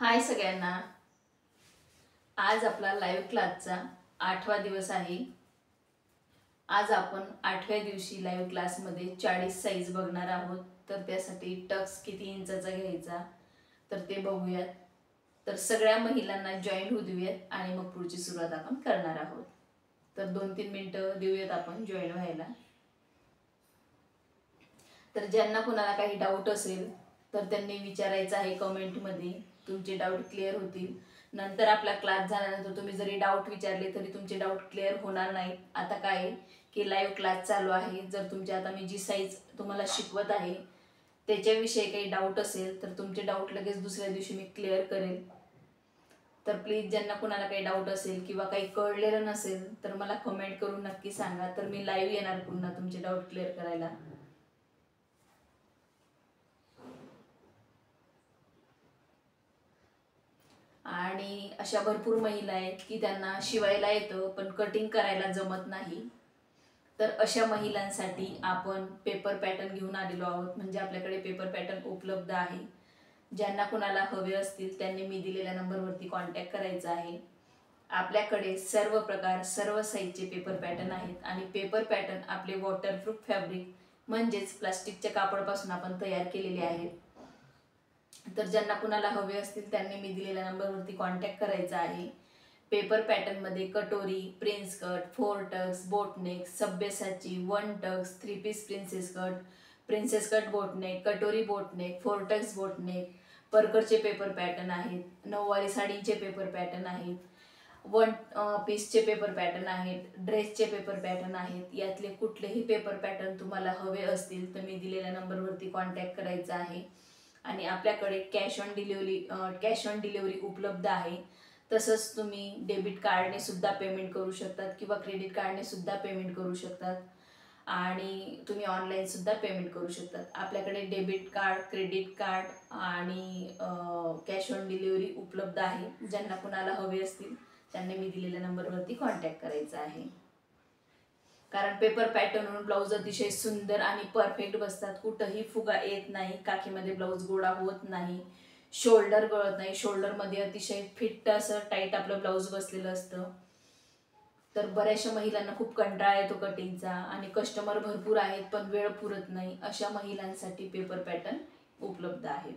हाय सगळ्यांना। आज आपला लाईव्ह क्लासचा 8वा दिवस आहे। आज आपण 8व्या दिवशी लाईव्ह क्लासमध्ये 40 साईज बघणार आहोत। तर त्यासाठी टक्स किती इंचाचा घ्यायचा तर ते बघूयात। तर सगळ्या महिलांना जॉईन होऊ देऊयात आणि मग पुढची सुरुवात आपण करणार आहोत। तर 2-3 मिनिटं देऊयात आपण जॉईन व्हायला। तर ज्यांना कोणाला काही डाऊट असेल तर त्यांनी विचारायचं आहे कमेंटमध्ये, तुमचे डाऊट क्लिअर होतील। नंतर आपला क्लास झाल्यानंतर तुम्ही जरी डाऊट विचारले तरी तुमचे डाऊट क्लिअर होणार नाही। आता काय की लाईव्ह क्लास चालू आहे, जर तुमचे आता मी जी साईज तुम्हाला शिकवत आहे त्याच्याविषयी काही डाऊट असेल तर तुमचे डाऊट लगेच दुसऱ्या दिवशी मी क्लिअर करेल। तर प्लीज ज्यांना कोणाला काही डाऊट असेल किंवा काही कळलेलं नसेल तर मला कमेंट करून नक्की सांगा, तर मी लाईव्ह येणार पुन्हा तुमचे डाऊट क्लिअर करायला। आणि अशा भरपूर महिला आहेत की त्यांना शिवायला येतं पण कटिंग करायला जमत नाही। तर अशा महिलांसाठी आपण पेपर पॅटर्न घेऊन आलेलो आहोत, म्हणजे आपल्याकडे पेपर पॅटर्न उपलब्ध आहे। ज्यांना कोणाला हवे असतील त्यांनी मी दिलेल्या नंबरवरती कॉन्टॅक्ट करायचा आहे। आपल्याकडे सर्व प्रकार सर्व साईजचे पेपर पॅटर्न आहेत आणि पेपर पॅटर्न आपले वॉटरप्रूफ फॅब्रिक म्हणजेच प्लास्टिकच्या कापडापासून आपण तयार केलेले आहेत। तर ज्यांना कुणाला हवे असतील त्यांनी मी दिलेल्या नंबरवरती कॉन्टॅक्ट करायचा आहे। पेपर पॅटर्नमध्ये कटोरी, prince cut, 4 tucks, boat neck, Sabyasachi, 1 tucks, 3 piece princess cut boat neck, कटोरी बोटनेक, 4 टक्स बोटनेक, परकरचे पेपर पॅटर्न आहेत, नऊवारी साडींचे पेपर पॅटर्न आहेत, 1 पीसचे पेपर पॅटर्न आहेत, ड्रेसचे पेपर पॅटर्न आहेत। यातले कुठलेही पेपर पॅटर्न तुम्हाला हवे असतील तर मी दिलेल्या नंबरवरती कॉन्टॅक्ट करायचा आहे। आणि आपल्याकडे कॅश ऑन डिलिव्हरी उपलब्ध आहे। तसंच तुम्ही डेबिट कार्डने सुद्धा पेमेंट करू शकतात किंवा क्रेडिट कार्डने सुद्धा पेमेंट करू शकतात आणि तुम्ही ऑनलाईन सुद्धा पेमेंट करू शकतात। आपल्याकडे डेबिट कार्ड, क्रेडिट कार्ड आणि कॅश ऑन डिलिव्हरी उपलब्ध आहे। ज्यांना कुणाला हवे असतील त्यांनी मी दिलेल्या नंबरवरती कॉन्टॅक्ट करायचा आहे। कारण पेपर पॅटर्नवरून ब्लाऊज अतिशय सुंदर आणि परफेक्ट बसतात, कुठंही फुगा येत नाही, काखीमध्ये ब्लाऊज गोळा होत नाही, शोल्डर गळत नाही, शोल्डरमध्ये अतिशय फिट असं टाईट आपलं ब्लाऊज बसलेलं असतं। तर बऱ्याचशा महिलांना खूप कंटाळा येतो कटिंगचा आणि कस्टमर भरपूर आहेत पण वेळ पुरत नाही, अशा महिलांसाठी पेपर पॅटर्न उपलब्ध आहे।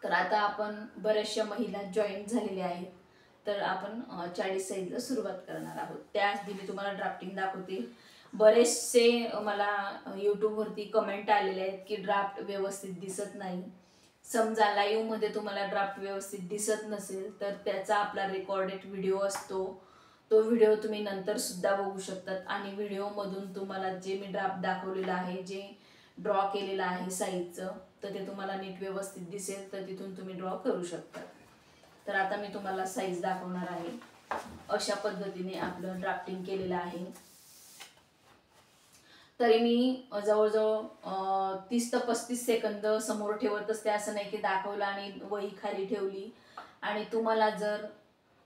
तर आता आपण बऱ्याचशा महिला जॉईन झालेल्या आहेत, तर आपण 40 साईजला सुरुवात करणार आहोत। त्याआधी मी तुम्हाला ड्राफ्टिंग दाखवते। बरेचसे मला यूट्यूबवरती कमेंट आलेले आहेत की ड्राफ्ट व्यवस्थित दिसत नाही। समजा लाईव्हमध्ये तुम्हाला ड्राफ्ट व्यवस्थित दिसत नसेल तर त्याचा आपला रेकॉर्डेड व्हिडिओ असतो, तो व्हिडिओ तुम्ही नंतर सुद्धा बघू शकतात आणि व्हिडिओमधून तुम्हाला जे मी ड्राफ्ट दाखवलेलं आहे, जे ड्रॉ केलेलं आहे साईजचं, तर ते तुम्हाला नीट व्यवस्थित दिसेल तर तिथून तुम्ही ड्रॉ करू शकता। तर आता मी तुम्हाला साईज दाखवणार आहे। अशा पद्धतीने आपलं ड्राफ्टिंग केलेलं आहे। तरी मी जवळजवळ 30 ते 35 सेकंद समोर ठेवत असते, असं नाही की दाखवलं आणि वही खाली ठेवली। आणि तुम्हाला जर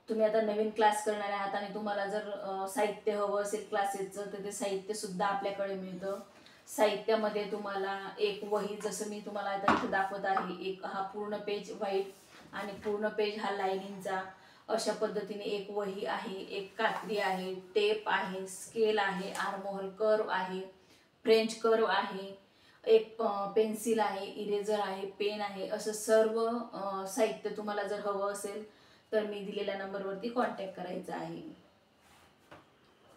तुम्ही आता नवीन क्लास करणार आहात आणि तुम्हाला जर साहित्य हवं असेल क्लासेसचं तर ते साहित्य सुद्धा आपल्याकडे मिळतं। साहित्यामध्ये तुम्हाला एक वही, जसं मी तुम्हाला आता इथे दाखवत आहे, एक हा पूर्ण पेज व्हाईट आणि पूर्ण पेज हा लाईनिंगचा, अशा पद्धतीने एक वही आहे, एक कात्री आहे, टेप आहे, स्केल आहे, आर्महोल कर्व आहे, फ्रेंच कर्व आहे, एक पेन्सिल आहे, इरेजर आहे, पेन आहे। असं सर्व साहित्य तुम्हाला जर हवं असेल तर मी दिलेल्या नंबरवरती कॉन्टॅक्ट करायचा आहे।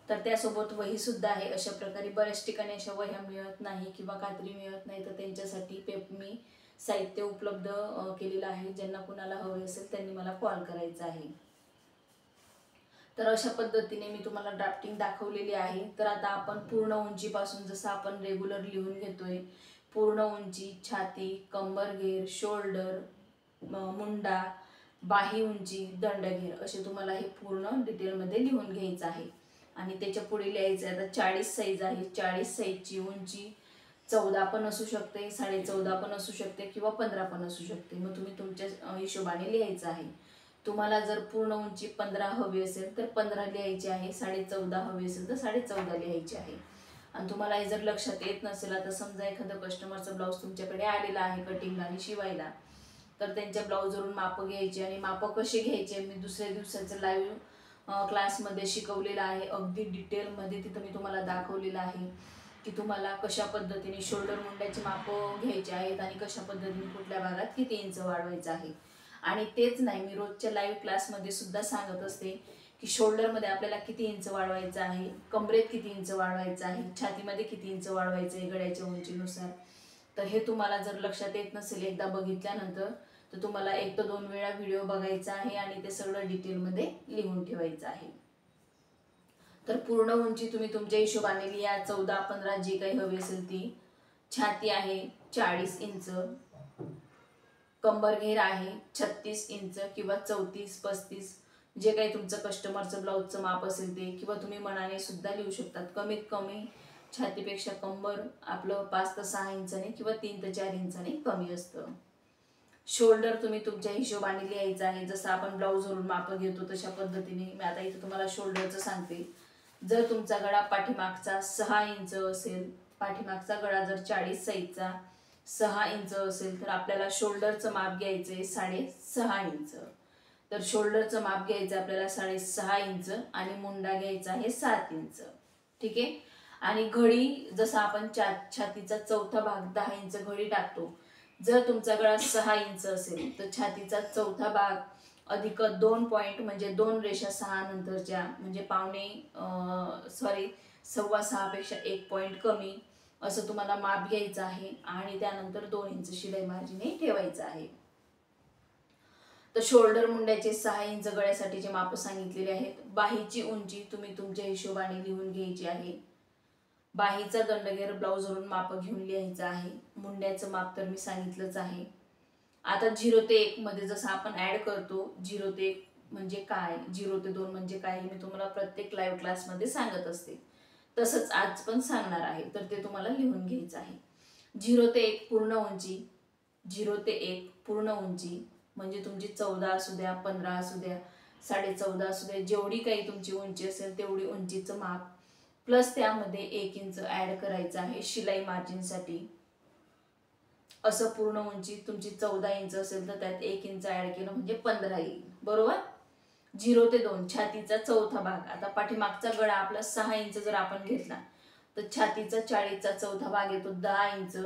तर त्यासोबत वही सुद्धा आहे। अशा प्रकारे बऱ्याच ठिकाणी अशा वह्या मिळत नाही किंवा कात्री मिळत नाही, तर त्यांच्यासाठी मी साहित्य उपलब्ध केलेलं आहे। ज्यांना कुणाला हवे असेल त्यांनी मला कॉल करायचा आहे। तर अशा पद्धतीने मी तुम्हाला ड्राफ्टिंग दाखवलेली आहे। तर आता आपण पूर्ण उंचीपासून, जसं आपण रेग्युलर लिहून घेतोय, पूर्ण उंची, छाती, कंबरघेर, शोल्डर, मुंडा, बाही उंची, दंडघेर, असे तुम्हाला हे पूर्ण डिटेलमध्ये लिहून घ्यायचं आहे। आणि त्याच्या पुढे लिहायचं आहे, आता 40 साईज आहे, 40 साईजची उंची 14 पण असू शकते, 14.5 पण असू शकते किंवा 15 पण असू शकते। मग तुम्ही तुमच्या हिशोबाने लिहायचं आहे। तुम्हाला जर पूर्ण उंची 15 हवी असेल तर 15 लिहायची आहे, 14.5 हवी असेल तर 14.5 लिहायची आहे। आणि तुम्हाला हे जर लक्षात येत नसेल, आता समजा एखादा कस्टमरचा ब्लाऊज तुमच्याकडे आलेला आहे कटिंगला आणि शिवायला, तर त्यांच्या ब्लाऊजवरून मापं घ्यायचे आणि मापं कसे घ्यायचे मी दुसऱ्या दिवसाचं लाईव्ह क्लासमध्ये शिकवलेलं आहे. अगदी डिटेलमध्ये तिथं मी तुम्हाला दाखवलेलं आहे की तुम्हाला कशा पद्धतीने शोल्डर मुंड्याचे मापं घ्यायचे आहेत आणि कशा पद्धतीने कुठल्या भागात किती इंच वाढवायचं आहे. आणि तेच नाही, मी रोजच्या लाईव्ह क्लासमध्ये सुद्धा सांगत असते की शोल्डरमध्ये आपल्याला किती इंच वाढवायचं आहे, कमरेत किती इंच वाढवायचं आहे, छातीमध्ये किती इंच वाढवायचं आहे गळ्याच्या उंचीनुसार. तर हे तुम्हाला जर लक्षात येत नसेल एकदा बघितल्यानंतर, तर तुम्हाला 1 ते 2 वेळा व्हिडिओ बघायचा आहे आणि ते सगळं डिटेलमध्ये लिहून ठेवायचं आहे. तर पूर्ण उंची तुम्ही तुमच्या हिशोबाने लिहा, 14-15 जी काही हवी असेल ती. छाती आहे 40 इंच, कंबरघेर आहे 36 इंच किंवा 34-35, जे काही तुमचं कस्टमरचं ब्लाऊजचं माप असेल ते, किंवा तुम्ही मनाने सुद्धा लिहू शकतात. कमीत कमी छातीपेक्षा कंबर आपलं 5 ते 6 इंचाने किंवा 3 ते 4 इंचाने कमी असतं. शोल्डर तुम्ही तुमच्या हिशोबाने लिहायचं आहे, जसं आपण ब्लाऊजवरून माप घेतो तशा पद्धतीने. मी आता इथे तुम्हाला शोल्डरचं सांगते. जर तुमचा गळा पाठीमागचा 6 इंच असेल, पाठीमागचा गळा जर 40 साईजचा 6 इंच असेल, तर आपल्याला शोल्डरचं माप घ्यायचं आहे 6.5 इंच. तर शोल्डरचं माप घ्यायचं आपल्याला 6.5 इंच आणि मुंडा घ्यायचा आहे 7 इंच. ठीक आहे. आणि घडी जसं आपण छातीचा चौथा भाग 10 इंच घडी टाकतो, जर तुमचा गळा 6 इंच असेल तर छातीचा चौथा भाग अधिक 2 पॉईंट म्हणजे 2 रेषा 6 नंतरच्या, म्हणजे पावणे 6.25 पेक्षा 1 पॉईंट कमी असं तुम्हाला माप घ्यायचं आहे आणि त्यानंतर 2 इंच शिलाई मार्जिन ठेवायचं आहे. तर शोल्डर मुंड्याचे 6 इंच गळ्यासाठीचे माप सांगितलेले आहेत. बाहीची उंची तुम्ही तुमच्या हिशोबाने लिहून घ्यायची आहे. बाहीचा दंडघेर ब्लाऊजवरून माप घेऊन लिहायचा आहे. मुंड्याचं माप तर मी सांगितलंच आहे. आता 0 ते 1 मध्ये जसं आपण ऍड करतो, 0 ते 1 म्हणजे काय, 0 ते 2 म्हणजे काय, हे मी तुम्हाला प्रत्येक लाईव्ह क्लासमध्ये सांगत असते. तसंच आज पण सांगणार आहे, तर ते तुम्हाला लिहून घ्यायचं आहे. 0 ते 1 पूर्ण उंची, 0 ते 1 पूर्ण उंची म्हणजे तुमची 14 असू द्या, 15 असू द्या, 14.5 असू द्या, जेवढी काही तुमची उंची असेल तेवढी उंचीचं माप, प्लस त्यामध्ये 1 इंच ऍड करायचं आहे शिलाई मार्जिनसाठी. असं पूर्ण उंची तुमची 14 इंच असेल तर त्यात 1 इंच ऍड केलं म्हणजे 15 येईल. बरोबर. 0 ते 2 छातीचा चौथा भाग. आता पाठीमागचा गळा आपला 6 इंच जर आपण घेतला तर छातीचा 40चा चौथा भाग येतो 10 इंच.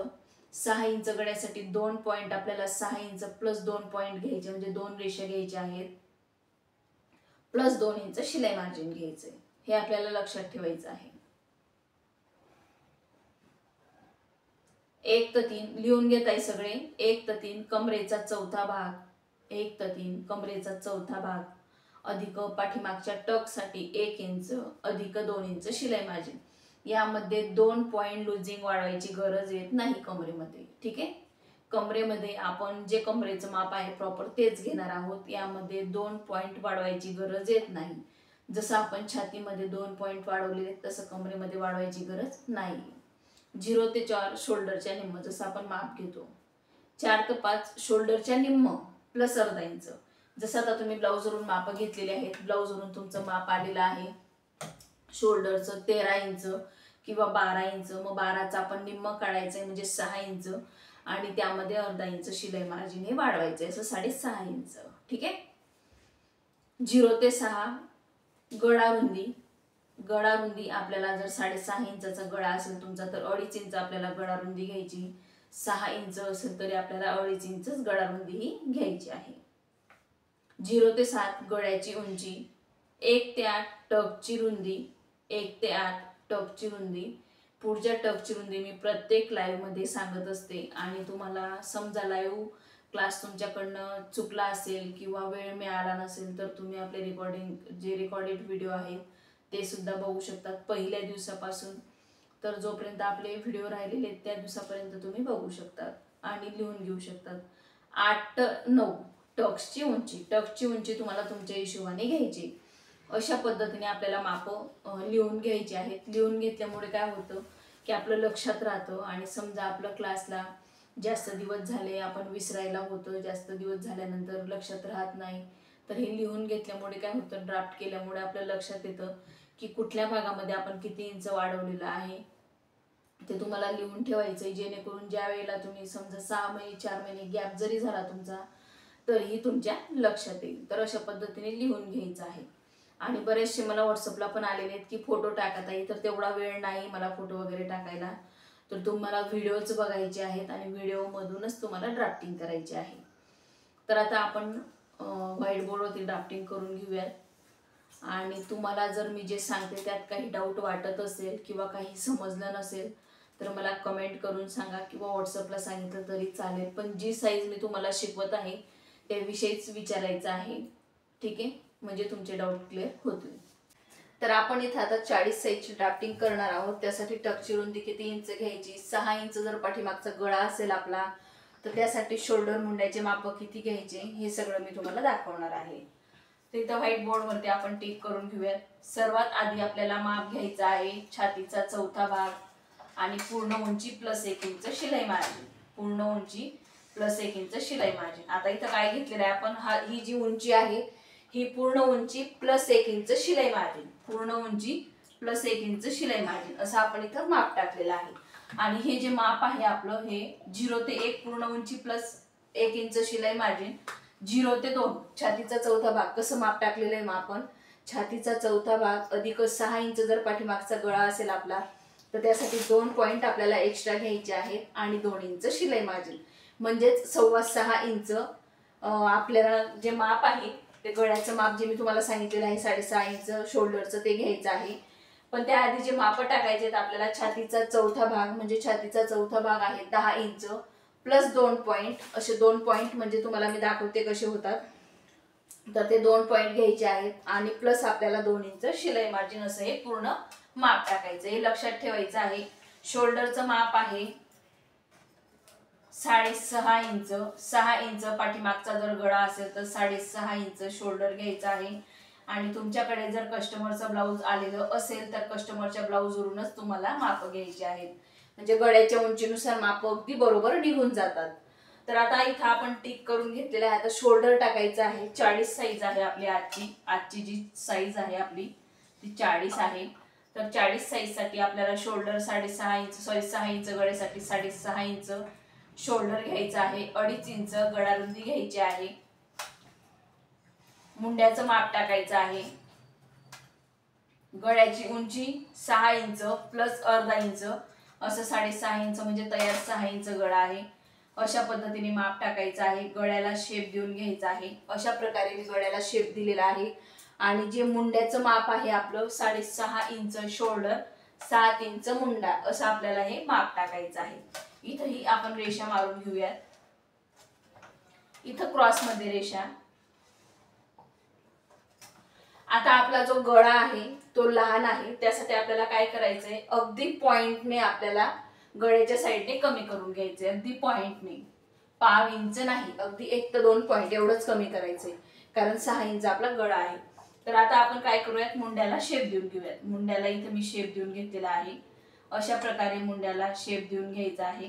6 इंच गळ्यासाठी 2 पॉईंट आपल्याला 6 इंच प्लस 2 पॉईंट घ्यायचे, म्हणजे 2 रेषा घ्यायच्या आहेत, प्लस 2 इंच शिलाई मार्जिन घ्यायचंय. हे आपल्याला लक्षात ठेवायचं आहे. 1 ते 3 लिहून घेताय सगळे. 1 ते 3 कमरेचा चौथा भाग, 1 ते 3 कमरेचा चौथा भाग अधिक पाठीमागच्या टकसाठी 1 इंच अधिक 2 इंच शिलाई मार्जिन. यामध्ये 2 पॉईंट लुजिंग वाढवायची गरज येत नाही कमरेमध्ये. ठीक आहे. कमरेमध्ये आपण जे कमरेचं माप आहे प्रॉपर तेच घेणार आहोत. यामध्ये 2 पॉईंट वाढवायची गरज येत नाही. जसं आपण छातीमध्ये 2 पॉईंट वाढवलेले तसं कमरेमध्ये वाढवायची गरज नाही. 0 ते 4 शोल्डरच्या निम्म, जसं आपण माप घेतो. 4 ते 5 शोल्डरच्या निम्म प्लस अर्धा इंच. जसं आता तुम्ही ब्लाऊजवरून माप घेतलेले आहेत, ब्लाऊजवरून तुमचं माप आलेलं आहे शोल्डरचं 13 इंच किंवा 12 इंच. मग 12चा आपण निम्म काढायचं आहे म्हणजे 6 इंच आणि त्यामध्ये अर्धा इंच शिलाई मार्जिन हे वाढवायचं आहे, असं 6.5 इंच. ठीक आहे. 0 ते 6 गळा रुंदी. गळा रुंदी आपल्याला जर 6.5 इंचाचा गळा असेल तुमचा तर 2.5 इंच आपल्याला गळा रुंदी घ्यायची. 6 इंच असेल तरी आपल्याला 2.5 इंचच गळा रुंदी ही घ्यायची आहे. 0 ते 7 गळ्याची उंची. 1 ते 8 टकची रुंदी. 1 ते 8 टकची रुंदी. पुढच्या टकची रुंदी मी प्रत्येक लाईव्ह मध्ये सांगत असते आणि तुम्हाला समजा लाईव्ह क्लास तुमच्याकडनं चुकला असेल किंवा वेळ मिळाला नसेल तर तुम्ही आपले जे रेकॉर्डेड व्हिडिओ आहेत ते सुद्धा बघू शकतात पहिल्या दिवसापासून. तर जोपर्यंत आपले व्हिडिओ राहिलेले त्या दिवसापर्यंत तुम्ही बघू शकतात आणि लिहून घेऊ शकतात. 8 ते 9 टक्सची उंची. टक्सची उंची तुम्हाला तुमच्या हिशोबाने घ्यायची. अशा पद्धतीने आपल्याला माप लिहून घ्यायची आहेत. लिहून घेतल्यामुळे काय होतं की आपलं लक्षात राहतं आणि समजा आपलं क्लासला जास्त दिवस झाले आपण विसरायला होतं, जास्त दिवस झाल्यानंतर लक्षात राहत नाही, तर हे लिहून घेतल्यामुळे काय होतं, ड्राफ्ट केल्यामुळे आपल्या लक्षात येतं की कुठल्या भागामध्ये आपण किती इंच वाढवलेलं आहे ते तुम्हाला लिहून ठेवायचं आहे. जेणेकरून ज्या वेळेला तुम्ही समजा 6 महिने 4 महिने गॅप जरी झाला तुमचा तरीही तुमच्या लक्षात येईल. तर अशा पद्धतीने लिहून घ्यायचं आहे. आणि बरेचसे मला व्हॉट्सअपला पण आलेले आहेत की फोटो टाकत आहे, तर तेवढा वेळ नाही मला फोटो वगैरे टाकायला. तर तुम्हाला व्हिडिओच बघायचे आहेत आणि व्हिडिओमधूनच तुम्हाला ड्राफ्टिंग करायची आहे. तर आता आपण व्हाईट बोर्डवरती ड्राफ्टिंग करून घेऊयात. आणि तुम्हाला जर मी जे सांगते त्यात काही डाऊट वाटत असेल किंवा काही समजलं नसेल तर मला कमेंट करून सांगा किंवा व्हॉट्सअपला सांगितलं तरी चालेल. पण जी साईज मी तुम्हाला शिकवत आहे त्याविषयीच विचारायचं आहे, ठीक आहे, म्हणजे तुमचे डाऊट क्लिअर होतील. तर आपण इथं आता 40 साईजची ड्राफ्टिंग करणार आहोत. त्यासाठी टक्सची रुंदी किती इंच घ्यायची, 6 इंच जर पाठीमागचा गळा असेल आपला तर त्यासाठी शोल्डर मुंड्याचे माप किती घ्यायचे हे सगळं मी तुम्हाला दाखवणार आहे. तर इथं व्हाईट बोर्डवरती आपण टिक करून घेऊयात. सर्वात आधी आपल्याला माप घ्यायचं आहे छातीचा चौथा भाग आणि पूर्ण उंची प्लस 1 इंच शिलाई मार्जिन. पूर्ण उंची प्लस 1 इंच शिलाई मार्जिन. आता इथं काय घेतलेलं आहे आपण, ही जी उंची आहे ही पूर्ण उंची प्लस 1 इंच शिलाई मार्जिन. पूर्ण उंची प्लस 1 इंच शिलाई मार्जिन असं आपण इथं माप टाकलेलं आहे. आणि हे जे माप आहे आपलं हे 0 ते 1 पूर्ण उंची प्लस 1 इंच शिलाई मार्जिन, 0 ते 2 छातीचा चौथा भाग कसं माप टाकलेलं आहे मग आपण, छातीचा चौथा भाग अधिक 6 इंच जर पाठीमागचा गळा असेल आपला तर त्यासाठी 2 पॉइंट आपल्याला एक्स्ट्रा घ्यायचे आहेत आणि 2 इंच शिलाई मार्जिन म्हणजेच 6.25 इंच आपल्याला जे माप आहे ते गळ्याचं माप जे मी तुम्हाला सांगितलेलं आहे 6.5 इंच शोल्डरचं ते घ्यायचं आहे. पण त्याआधी जे माप टाकायचे आहेत आपल्याला छातीचा चौथा भाग म्हणजे छातीचा चौथा भाग आहे 10 इंच प्लस 2 पॉइंट, असे 2 पॉइंट म्हणजे तुम्हाला मी दाखवते कसे होतात. तर ते 2 पॉइंट घ्यायचे आहेत आणि प्लस आपल्याला 2 इंच शिलाई मार्जिन असं हे पूर्ण माप टाकायचं. हे लक्षात ठेवायचं आहे. शोल्डरचं माप आहे 6.5 इंच. 6 इंच पाठीमागचा जर गळा असेल तर 6.5 इंच शोल्डर घ्यायचा आहे. आणि तुमच्याकडे जर कस्टमरचं ब्लाऊज आलेलं असेल तर कस्टमरच्या ब्लाऊजवरूनच तुम्हाला माप घ्यायची आहेत, म्हणजे गळ्याच्या उंचीनुसार माप अगदी बरोबर निघून जातात. तर आता इथं आपण टिक करून घेतलेलं आहे. आता शोल्डर टाकायचं आहे. 40 साईज आहे आपली आजची जी साईज आहे आपली ती 40 आहे. तर 40 साईज साठी आपल्याला शोल्डर 6 इंच गळ्यासाठी 6.5 इंच शोल्डर घ्यायचं आहे. 2.5 इंच गळारुंदी घ्यायची आहे. मुंड्याचं माप टाकायचं आहे. गळ्याची उंची 6 इंच प्लस अर्धा इंच असं 6.5 इंच म्हणजे तयार 6 इंच गळा आहे. अशा पद्धतीने माप टाकायचं आहे. गळ्याला शेप देऊन घ्यायचा आहे. अशा प्रकारे मी गळ्याला शेप दिलेला आहे. आणि जे मुंड्याचं माप आहे आपलं 6.5 इंच शोल्डर 7 इंच मुंडा असं आपल्याला हे माप टाकायचं आहे. इथंही आपण रेषा मारून घेऊयात. इथं क्रॉस मध्ये रेषा. आता आपला जो गळा आहे तो लहान आहे त्यासाठी आपल्याला काय करायचंय, अगदी पॉइंटने आपल्याला गळ्याच्या साईडने कमी करून घ्यायचंय. अगदी पॉइंटने, पाव इंच नाही, अगदी 1 ते 2 पॉइंट एवढंच कमी करायचंय कारण 6 इंच आपला गळा आहे. तर आता आपण काय करूयात, मुंड्याला शेप देऊन घेऊयात. मुंड्याला इथे मी शेप देऊन घेतलेला आहे. अशा प्रकारे मुंड्याला शेप देऊन घ्यायचा आहे.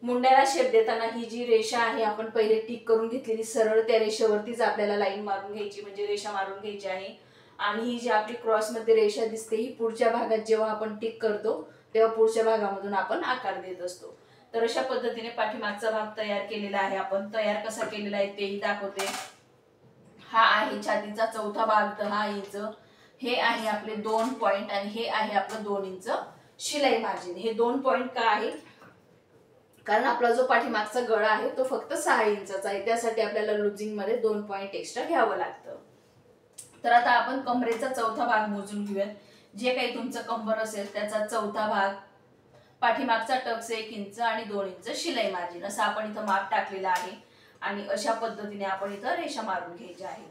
मुंड्याला शेप देताना ही जी रेषा आहे आपण पहिले टिक करून घेतलेली सरळ त्या रेषेवरतीच आपल्याला लाईन मारून घ्यायची, म्हणजे रेषा मारून घ्यायची आहे. आणि ही जी आपली क्रॉस मध्ये रेषा दिसते ही पुढच्या भागात जेव्हा आपण टिक करतो तेव्हा पुढच्या भागामधून आपण आकार देत असतो. तर अशा पद्धतीने पाठीमागचा भाग तयार केलेला आहे. आपण तयार कसा केलेला आहे तेही दाखवते. हा आहे छातीचा चौथा भाग 10 इंच. हे आहे आपले 2 पॉइंट आणि हे आहे आपलं 2 इंच शिलाई मार्जिन. हे 2 पॉइंट का आहे, कारण आपला जो पाठीमागचा गळा आहे तो फक्त 6 इंचाचा आहे, त्यासाठी आपल्याला लुजिंग मध्ये 2 पॉइंट एक्स्ट्रा घ्यावं लागतं. तर आता आपण कमरेचा चौथा भाग मोजून घेऊयात. जे काही तुमचं कंबर असेल त्याचा चौथा भाग, पाठीमागचा टक्स 1 इंच आणि 2 इंच शिलाई मार्जिन असं आपण इथं माप टाकलेलं आहे. आणि अशा पद्धतीने आपण इथं रेषा मारून घ्यायची आहे.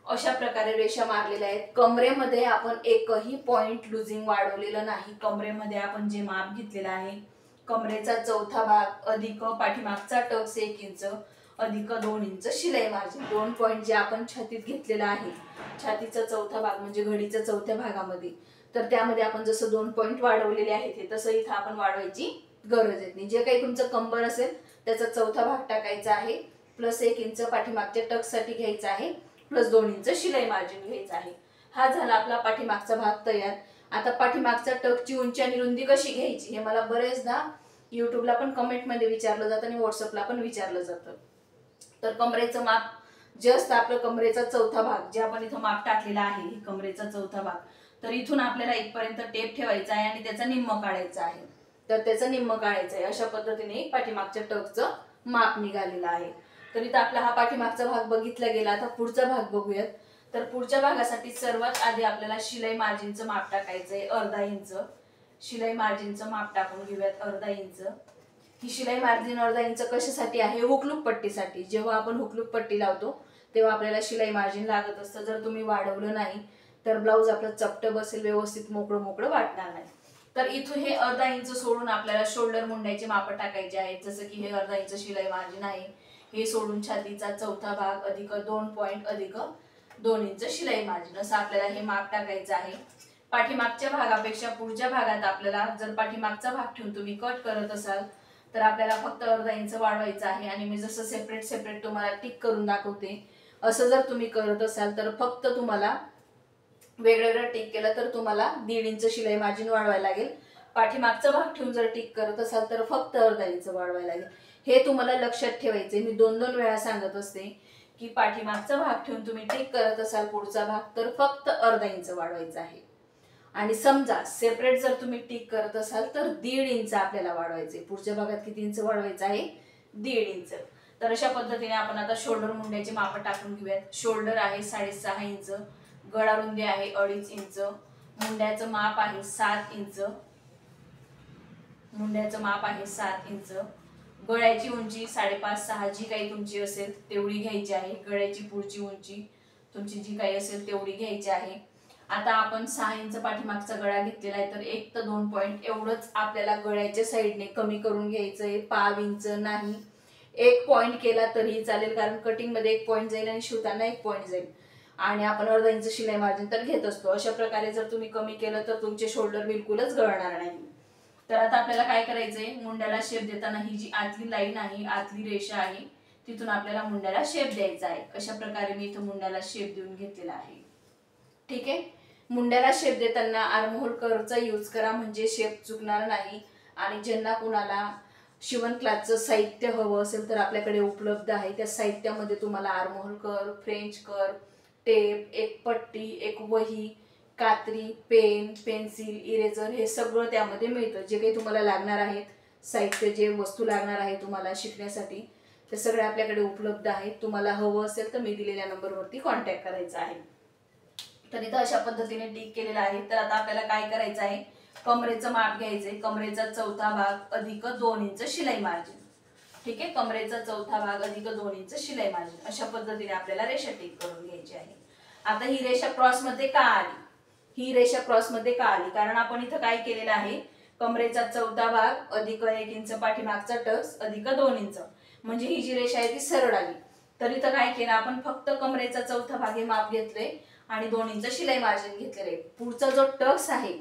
अशा प्रकारे रेषा मारलेल्या आहेत. कमरेमध्ये आपण एकही पॉइंट लुजिंग वाढवलेलं नाही. कमरेमध्ये आपण जे माप घेतलेलं आहे कमरेचा चौथा भाग अधिक पाठीमागचा टक्स 1 इंच अधिक 2 इंच शिलाई मार्जिन, 2 पॉइंट जे आपण छातीत घेतलेला आहे, छातीचा चौथा भाग म्हणजे घडीच्या चौथ्या भागामध्ये, तर त्यामध्ये आपण जसं 2 पॉइंट वाढवलेले आहेत तसं इथं आपण वाढवायची गरज येत नाही. जे काही तुमचं कंबर असेल त्याचा चौथा भाग टाकायचा आहे, प्लस 1 इंच पाठीमागच्या टक्स साठी घ्यायचा आहे, प्लस 2 इंच शिलाई मार्जिन घ्यायचा आहे. हा झाला आपला पाठीमागचा भाग तयार. आता पाठीमागचा टकची उंची आणि रुंदी कशी घ्यायची हे मला बरेचदा यूट्यूबला पण कमेंटमध्ये विचारलं जातं आणि व्हॉट्सअपला पण विचारलं जातं. तर कमरेचं माप जस्ट आपलं कमरेचा चौथा भाग जे आपण इथं माप टाकलेला आहे, कमरेचा चौथा भाग, तर इथून आपल्याला इथपर्यंत टेप ठेवायचा आहे आणि त्याचा निम्म काढायचा आहे. तर त्याचं निम्म काढायचं आहे. अशा पद्धतीने पाठीमागच्या टकचं माप निघालेलं आहे. तर इथं आपला हा पाठीमागचा भाग बघितला गेला. आता पुढचा भाग बघूयात. तर पुढच्या भागासाठी सर्वात आधी आपल्याला शिलाई मार्जिनचं माप टाकायचं आहे, अर्धा इंच. शिलाई मार्जिनचं माप टाकून घेऊयात, अर्धा इंच. ही शिलाई मार्जिन अर्धा इंच कशासाठी आहे? हुकलूक पट्टीसाठी. जेव्हा आपण हुकलूक पट्टी लावतो तेव्हा आपल्याला शिलाई मार्जिन लागत असतं. जर तुम्ही वाढवलं नाही तर ब्लाऊज आपलं चपटं बसेल, व्यवस्थित मोकळं मोकळं वाटणार नाही. तर इथून हे अर्धा इंच सोडून आपल्याला शोल्डर मुंड्याचे माप टाकायचे आहेत. जसं की हे अर्धा इंच शिलाई मार्जिन आहे, हे सोडून छातीचा चौथा भाग अधिक 2 पॉइंट अधिक 2 इंच शिलाई मार्जिन असं आपल्याला हे माप टाकायचं आहे. पाठीमागच्या भागापेक्षा पुढच्या भागात आपल्याला जर पाठीमागचा भाग ठेवून तुम्ही कट करत असाल तर आपल्याला फक्त अर्धा इंच वाढवायचं आहे. आणि मी जसं सेपरेट सेपरेट तुम्हाला टिक करून दाखवते असं जर तुम्ही करत असाल तर फक्त तुम्हाला वेगवेगळं टिक केलं तर तुम्हाला 1.5 इंच शिलाई मार्जिन वाढवायला लागेल. पाठीमागचा भाग ठेवून जर टिक करत असाल तर फक्त अर्धा इंच वाढवायला लागेल. हे तुम्हाला लक्षात ठेवायचे. मी 2-2 वेळा सांगत असते की पाठीमागचा भाग ठेवून तुम्ही टिक करत असाल पुढचा भाग तर फक्त अर्धा इंच वाढवायचा आहे. आणि समजा सेपरेट जर तुम्ही टिक करत असाल तर 1.5 इंच आपल्याला वाढवायचे. पुढच्या भागात किती इंच वाढवायचं आहे? 1.5 इंच. तर अशा पद्धतीने आपण आता शोल्डर मुंड्याचे माप टाकून घेऊयात. शोल्डर आहे 6.5 इंच, गळा रुंदी आहे 2.5 इंच, मुंड्याचं माप आहे 7 इंच, मुंड्याचं माप आहे 7 इंच, गळ्याची उंची 5.5-6 जी काही तुमची असेल तेवढी घ्यायची आहे. गळ्याची पुढची उंची तुमची जी काही असेल तेवढी घ्यायची आहे. आता आपण 6 इंच पाठीमागचा गळा घेतलेला आहे तर 1 ते 2 पॉइंट एवढंच आपल्याला गळ्याच्या साईडने कमी करून घ्यायचं आहे. 1.5 इंच नाही, 1 पॉइंट केला तरीही चालेल, कारण कटिंग मध्ये 1 पॉइंट जाईल आणि शिवताना 1 पॉइंट जाईल. आणि आपण अर्धा इंच शिलाई मार्जिन तर घेत असतो. अशा प्रकारे जर तुम्ही कमी केलं तर तुमचे शोल्डर बिलकुलच गळणार नाही. तर आता आपल्याला काय करायचंय? मुंड्याला शेप देताना ही जी आतली लाईन आहे, आतली रेषा आहे, तिथून आपल्याला मुंड्याला शेप द्यायचा आहे. अशा प्रकारे मी इथं मुंड्याला शेप देऊन घेतलेला आहे. ठीक आहे. मुंड्याला शेप देताना आर्महोल कर्वचा यूज करा, म्हणजे शेप चुकणार नाही. आणि ज्यांना कुणाला शिवण क्लासचं साहित्य हवं असेल तर आपल्याकडे उपलब्ध आहे. त्या साहित्यामध्ये तुम्हाला armhole curve, French curve, tape, एक पट्टी, एक वही, कात्री, पेन, पेन्सिल, इरेजर हे सगळं त्यामध्ये मिळतं. जे काही तुम्हाला लागणार आहेत साहित्य, जे वस्तू लागणार आहे तुम्हाला शिकण्यासाठी, ते सगळे आपल्याकडे उपलब्ध आहेत. तुम्हाला हवं असेल तर मी दिलेल्या नंबरवरती कॉन्टॅक्ट करायचा आहे. तर इथं अशा पद्धतीने टिक केलेला आहे. तर आता आपल्याला काय करायचं आहे? कमरेचं माप घ्यायचंय. कमरेचा चौथा भाग अधिक 2 इंच शिलाई मार्जिन. ठीक आहे. कमरेचा चौथा भाग अधिक 2 इंच शिलाई मार्जिन. अशा पद्धतीने आपल्याला रेषा टिक करून घ्यायची आहे. आता ही रेषा क्रॉस मध्ये का आली? ही रेषा क्रॉस मध्ये का आली? कारण आपण इथं काय केलेलं आहे? कमरेचा चौथा भाग अधिक 1 इंच पाठीमागचा टक्स अधिक 2 इंच, म्हणजे ही जी रेषा आहे ती सरळ आली. तर इथं काय केलं आपण? फक्त कमरेचा चौथा भाग हे माप घेतले आणि 2 इंच शिलाई मार्जिन घेतलेले. पुढचा जो टक्स आहे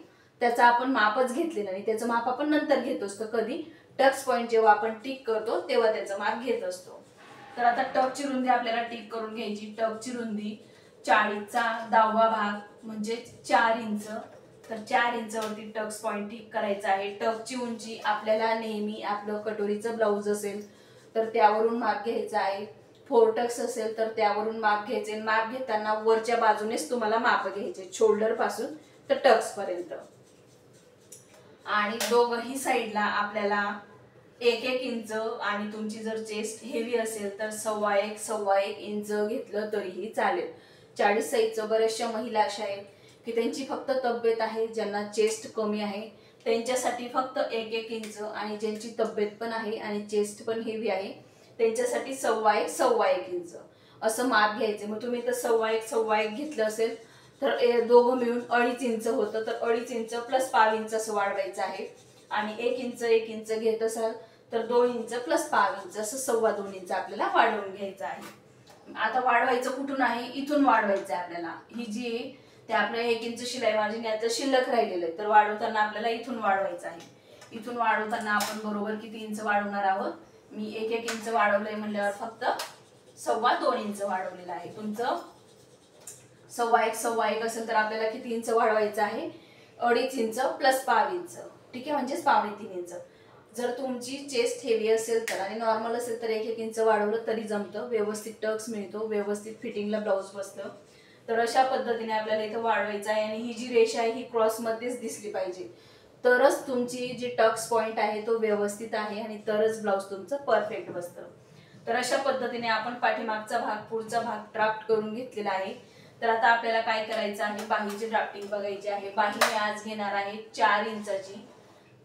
त्याचा आपण मापच घेतलेला नाही. त्याचं माप आपण नंतर घेत असतो. कधी? टक्स पॉइंट जेव्हा आपण टिक करतो तेव्हा त्याचं माप घेत असतो. तर आता टकची रुंदी आपल्याला टिक करून घ्यायची. टकची रुंदी 40चा 10वा भाग म्हणजे 4 इंच. तर 4 इंचावरती टक्स पॉइंट टिक करायचा आहे. टकची उंची आपल्याला नेहमी आपलं कटोरीचं ब्लाऊज असेल तर त्यावरून माप घ्यायचं आहे. 4 टक्स असेल तर त्यावरून माप घ्यायचे. माप घेताना वरच्या बाजूनेच तुम्हाला माप घ्यायचे, शोल्डर पासून तर टक्स पर्यंत. आणि दोघही साईडला आपल्याला 1-1 इंच, आणि तुमची जर चेस्ट हेवी असेल तर 1.25 इंच घेतलं तरीही चालेल. 40 साईजचं बऱ्याचशा महिला अशा आहेत की त्यांची फक्त तब्येत आहे, ज्यांना चेस्ट कमी आहे त्यांच्यासाठी फक्त 1-1 इंच, आणि ज्यांची तब्येत पण आहे आणि चेस्ट पण हेवी आहे त्यांच्यासाठी 1.25 इंच असं माप घ्यायचं. मग तुम्ही तर 1.25 घेतलं असेल तर दोघं मिळून 2.5 इंच होतं. तर 2.5 इंच प्लस 1.5 इंच असं वाढवायचं आहे. आणि 1 इंच घेत असाल तर 2 इंच प्लस 1.5 इंच असं 2.25 इंच आपल्याला वाढवून घ्यायचं आहे. आता वाढवायचं कुठून आहे? इथून वाढवायचं आहे आपल्याला. ही जी ते आपल्या 1 इंच शिलाई मार्जिन याचं शिल्लक राहिलेलं आहे, तर वाढवताना आपल्याला इथून वाढवायचं आहे. इथून वाढवताना आपण बरोबर किती इंच वाढवणार आहोत? मी 1-1 इंच वाढवलंय म्हणल्यावर फक्त 2.25 इंच वाढवलेलं आहे. तुमचं 1.25 असेल तर आपल्याला किती इंच वाढवायचं आहे? 2.5 इंच प्लस 1.5 इंच. ठीक आहे, म्हणजेच 2.25 इंच. जर तुमची चेस्ट हेवी असेल तर आणि नॉर्मल असेल तर 1-1 इंच वाढवलं तरी जमतं, व्यवस्थित टक्स मिळतो, व्यवस्थित फिटिंगला ब्लाऊज बसतं. तर अशा पद्धतीने आपल्याला इथं वाढवायचं आहे आणि ही जी रेषा आहे ही क्रॉसमध्येच दिसली पाहिजे, तरच तुमची जी टक्स पॉईंट आहे तो व्यवस्थित आहे आणि तरच ब्लाऊज तुमचं परफेक्ट बसतं. तर अशा पद्धतीने आपण पाठीमागचा भाग पुढचा भाग ड्राफ्ट करून घेतलेला आहे. तर आता आपल्याला काय करायचं आहे, बाहीची ड्राफ्टिंग बघायची आहे. बाही मी आज घेणार आहे 4 इंचाची.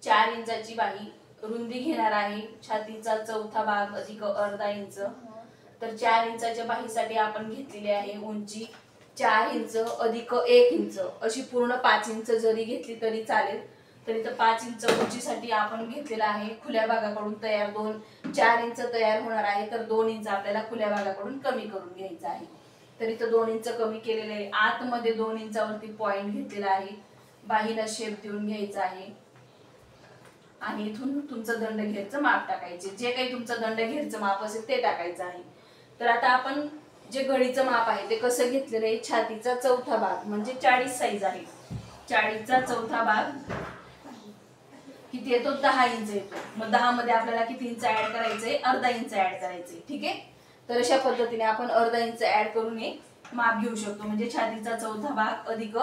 4 इंचाची बाही रुंदी घेणार आहे, छातीचा चौथा भाग अधिक अर्धा इंच. तर 4 इंचाच्या बाहीसाठी आपण घेतलेली आहे उंची 4 इंच अधिक 1 इंच, अशी पूर्ण 5 इंच जरी घेतली तरी चालेल. तर इथं 5 इंच उंचीसाठी आपण घेतलेला आहे खुल्या भागाकडून तयार 4 इंच तयार होणार आहे, तर 2 इंच आपल्याला खुल्या भागाकडून कमी करून घ्यायचं आहे. तर इथं 2 इंच कमी केलेले आहे. आतमध्ये 2 इंचावरती पॉइंट घेतलेला आहे, बाहीला शेप देऊन घ्यायचा आहे आणि इथून तुमचं दंडघेरचं माप टाकायचे, जे काही तुमचं दंडघेरचं माप असेल ते टाकायचं आहे. तर आता आपण जे घडीचं माप आहे ते कसं घेतलेलं आहे, छातीचा चौथा भाग म्हणजे 40 साईज आहे, 40चा चौथा भाग किती येतो 10 इंच येतो. मग 10 मध्ये आपल्याला किती इंच ऍड करायचंय, अर्धा इंच ऍड करायचंय. ठीक आहे, तर अशा पद्धतीने आपण अर्धा इंच ऍड करून हे माप घेऊ शकतो. म्हणजे छातीचा चौथा भाग अधिक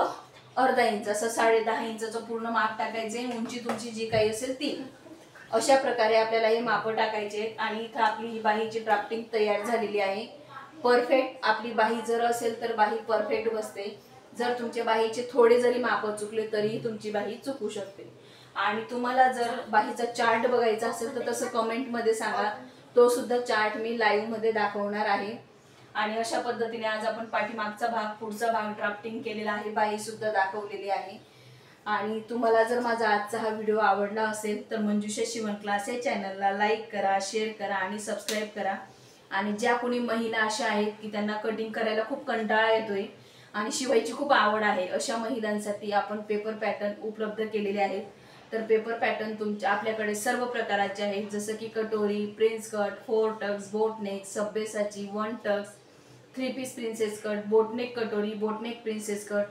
अर्धा इंच असं 10.5 इंचाचं पूर्ण माप टाकायचे. उंची तुमची जी काही असेल ती. अशा प्रकारे आपल्याला हे माप टाकायचे आणि इथं आपली ही बाहीची ड्राफ्टिंग तयार झालेली आहे. परफेक्ट आपली बाही जर असेल तर बाही परफेक्ट बसते. जर तुमच्या बाहीचे थोडे जरी माप चुकले तरीही तुमची बाही चुकू शकते. आणि तुम्हाला जर बाहीचा चार्ट बघायचा असेल तर तसं कमेंटमध्ये सांगा, तो सुद्धा चार्ट मी लाईव्ह मध्ये दाखवणार आहे. आणि अशा पद्धतीने आज आपण पाठीमागचा भाग पुढचा भाग ड्राफ्टिंग केलेला आहे, बाही सुद्धा दाखवलेली आहे. आणि तुम्हाला जर माझा आजचा हा व्हिडिओ आवडला असेल तर मंजुषा शिवण क्लास या चॅनलला लाईक करा, शेअर करा आणि सबस्क्राईब करा. आणि ज्या कोणी महिला अशा आहेत की त्यांना कटिंग करायला खूप कंटाळा येतोय आणि शिवायची खूप आवड आहे, अशा महिलांसाठी आपण पेपर पॅटर्न उपलब्ध केलेले आहेत. तर पेपर पॅटर्न तुमच्या आपल्याकडे सर्व प्रकारचे आहेत, जसं की कटोरी, prince cut, 4 tucks, boat neck, Sabyasachi, 1 tucks, 3 piece princess cut, boat neck कटोरी, boat neck princess cut,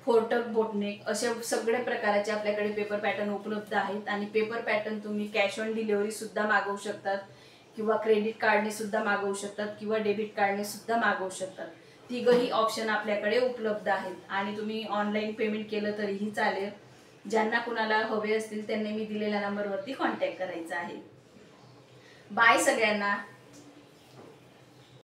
4 tuck boat neck, असे सगळे प्रकारचे आपल्याकडे पेपर पॅटर्न उपलब्ध आहेत. आणि पेपर पॅटर्न तुम्ही कॅश ऑन डिलिव्हरी सुद्धा मागवू शकतात किंवा क्रेडिट कार्डने सुद्धा मागवू शकतात किंवा डेबिट कार्डने सुद्धा मागवू शकतात. तिघही ऑप्शन आपल्याकडे उपलब्ध आहेत आणि तुम्ही ऑनलाईन पेमेंट केलं तरीही चालेल. ज्यांना कुणाला हवे असतील त्यांनी मी दिलेल्या नंबरवरती कॉन्टॅक्ट करायचा आहे. बाय सगळ्यांना.